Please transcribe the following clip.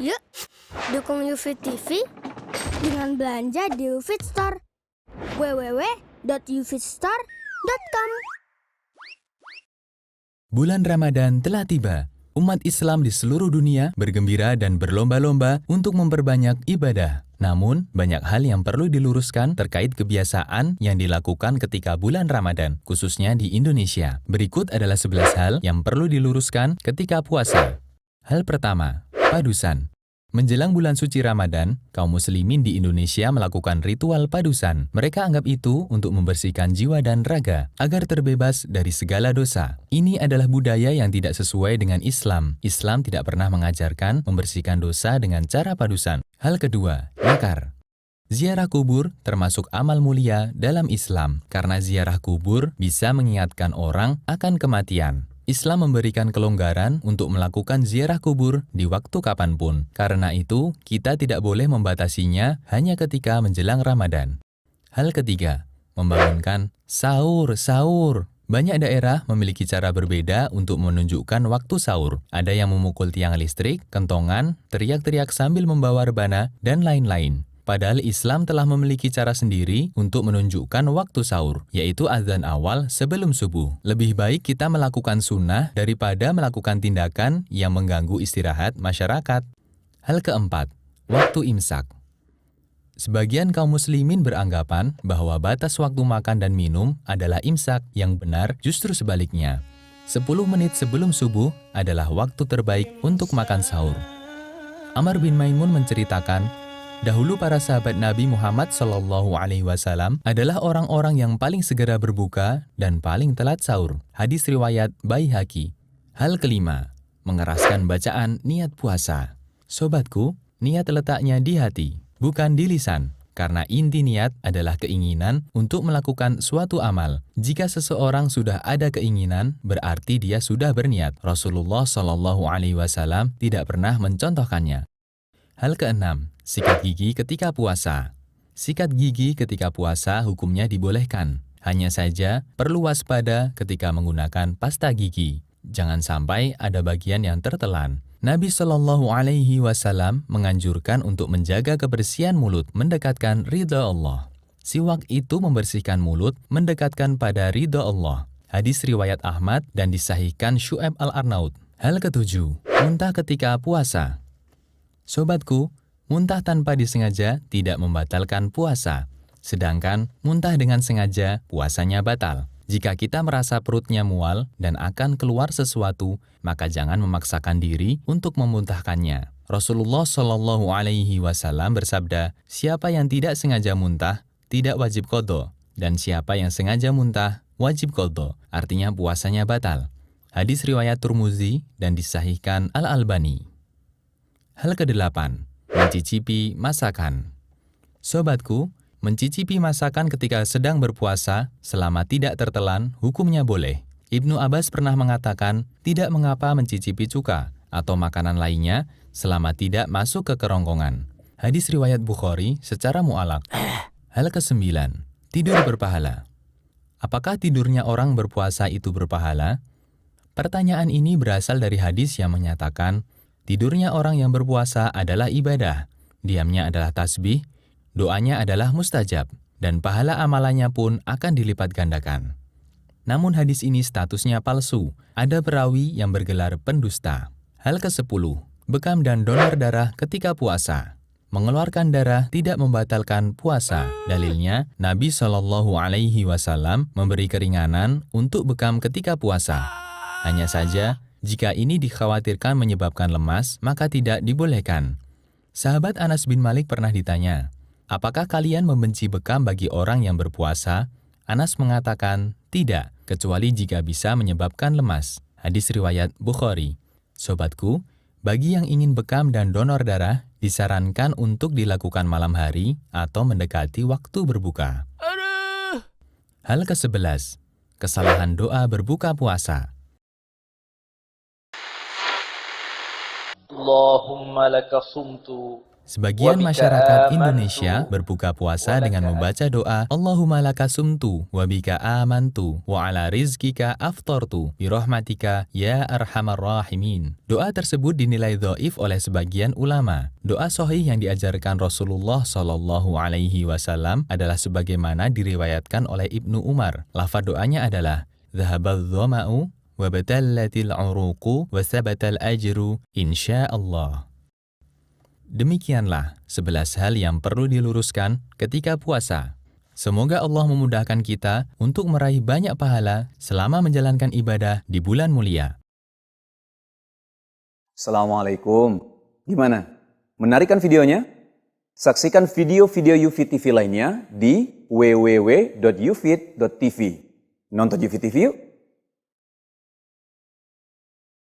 Yuk, dukung UFIT TV dengan belanja di UFIT Store. www.ufitstore.com. Bulan Ramadan telah tiba. Umat Islam di seluruh dunia bergembira dan berlomba-lomba untuk memperbanyak ibadah. Namun, banyak hal yang perlu diluruskan terkait kebiasaan yang dilakukan ketika bulan Ramadan, khususnya di Indonesia. Berikut adalah 11 hal yang perlu diluruskan ketika puasa. Hal pertama, padusan. Menjelang bulan suci Ramadan, kaum muslimin di Indonesia melakukan ritual padusan. Mereka anggap itu untuk membersihkan jiwa dan raga, agar terbebas dari segala dosa. Ini adalah budaya yang tidak sesuai dengan Islam. Islam tidak pernah mengajarkan membersihkan dosa dengan cara padusan. Hal kedua, nyakar. Ziarah kubur termasuk amal mulia dalam Islam, karena ziarah kubur bisa mengingatkan orang akan kematian. Islam memberikan kelonggaran untuk melakukan ziarah kubur di waktu kapanpun. Karena itu, kita tidak boleh membatasinya hanya ketika menjelang Ramadan. Hal ketiga, membangunkan sahur. Banyak daerah memiliki cara berbeda untuk menunjukkan waktu sahur. Ada yang memukul tiang listrik, kentongan, teriak-teriak sambil membawa rebana, dan lain-lain. Padahal Islam telah memiliki cara sendiri untuk menunjukkan waktu sahur, yaitu azan awal sebelum subuh. Lebih baik kita melakukan sunnah daripada melakukan tindakan yang mengganggu istirahat masyarakat. Hal keempat, waktu imsak. Sebagian kaum muslimin beranggapan bahwa batas waktu makan dan minum adalah imsak, yang benar justru sebaliknya. 10 menit sebelum subuh adalah waktu terbaik untuk makan sahur. Amr bin Maimun menceritakan, dahulu para sahabat Nabi Muhammad SAW adalah orang-orang yang paling segera berbuka dan paling telat sahur. Hadis riwayat Baihaqi. Hal kelima, mengeraskan bacaan niat puasa. Sobatku, niat letaknya di hati, bukan di lisan. Karena inti niat adalah keinginan untuk melakukan suatu amal. Jika seseorang sudah ada keinginan, berarti dia sudah berniat. Rasulullah SAW tidak pernah mencontohkannya. Hal keenam, sikat gigi ketika puasa. Sikat gigi ketika puasa hukumnya dibolehkan. Hanya saja perlu waspada ketika menggunakan pasta gigi. Jangan sampai ada bagian yang tertelan. Nabi SAW menganjurkan untuk menjaga kebersihan mulut, mendekatkan ridha Allah. Siwak itu membersihkan mulut, mendekatkan pada ridha Allah. Hadis riwayat Ahmad dan disahihkan Syu'aib al-Arnaud. Hal ketujuh, muntah ketika puasa. Sobatku, muntah tanpa disengaja tidak membatalkan puasa. Sedangkan muntah dengan sengaja, puasanya batal. Jika kita merasa perutnya mual dan akan keluar sesuatu, maka jangan memaksakan diri untuk memuntahkannya. Rasulullah SAW bersabda, siapa yang tidak sengaja muntah, tidak wajib qadha. Dan siapa yang sengaja muntah, wajib qadha. Artinya puasanya batal. Hadis riwayat Turmuzi dan disahihkan Al-Albani. Hal kedelapan, mencicipi masakan. Sobatku, mencicipi masakan ketika sedang berpuasa selama tidak tertelan hukumnya boleh. Ibnu Abbas pernah mengatakan tidak mengapa mencicipi cuka atau makanan lainnya selama tidak masuk ke kerongkongan. Hadis riwayat Bukhari secara mu'alaq. Hal kesembilan, tidur berpahala. Apakah tidurnya orang berpuasa itu berpahala? Pertanyaan ini berasal dari hadis yang menyatakan tidurnya orang yang berpuasa adalah ibadah, diamnya adalah tasbih, doanya adalah mustajab, dan pahala amalannya pun akan dilipat gandakan. Namun hadis ini statusnya palsu, ada perawi yang bergelar pendusta. Hal ke-10, bekam dan donor darah ketika puasa. Mengeluarkan darah tidak membatalkan puasa. Dalilnya, Nabi SAW memberi keringanan untuk bekam ketika puasa. Hanya saja, jika ini dikhawatirkan menyebabkan lemas, maka tidak dibolehkan. Sahabat Anas bin Malik pernah ditanya, apakah kalian membenci bekam bagi orang yang berpuasa? Anas mengatakan, tidak, kecuali jika bisa menyebabkan lemas. Hadis riwayat Bukhari. Sobatku, bagi yang ingin bekam dan donor darah, disarankan untuk dilakukan malam hari atau mendekati waktu berbuka. Hal ke-11, kesalahan doa berbuka puasa. Allahumma laka sumtu. Sebagian masyarakat Indonesia berbuka puasa dengan membaca doa Allahumma laka sumtu wa bika amantu wa ala rizkika aftartu birahmatika ya arhamar rahimin. Doa tersebut dinilai dhaif oleh sebagian ulama. Doa sahih yang diajarkan Rasulullah Shallallahu Alaihi Wasallam adalah sebagaimana diriwayatkan oleh Ibnu Umar. Lafaz doanya adalah dhahabadh dhama'u wa batallatil uruqu wa sabatal ajru insyaallah. Demikianlah 11 hal yang perlu diluruskan ketika puasa. Semoga Allah memudahkan kita untuk meraih banyak pahala selama menjalankan ibadah di bulan mulia. Assalamualaikum. Gimana? Menarik kan videonya? Saksikan video-video UFIT TV lainnya di www.ufit.tv. Nonton UFIT TV yuk!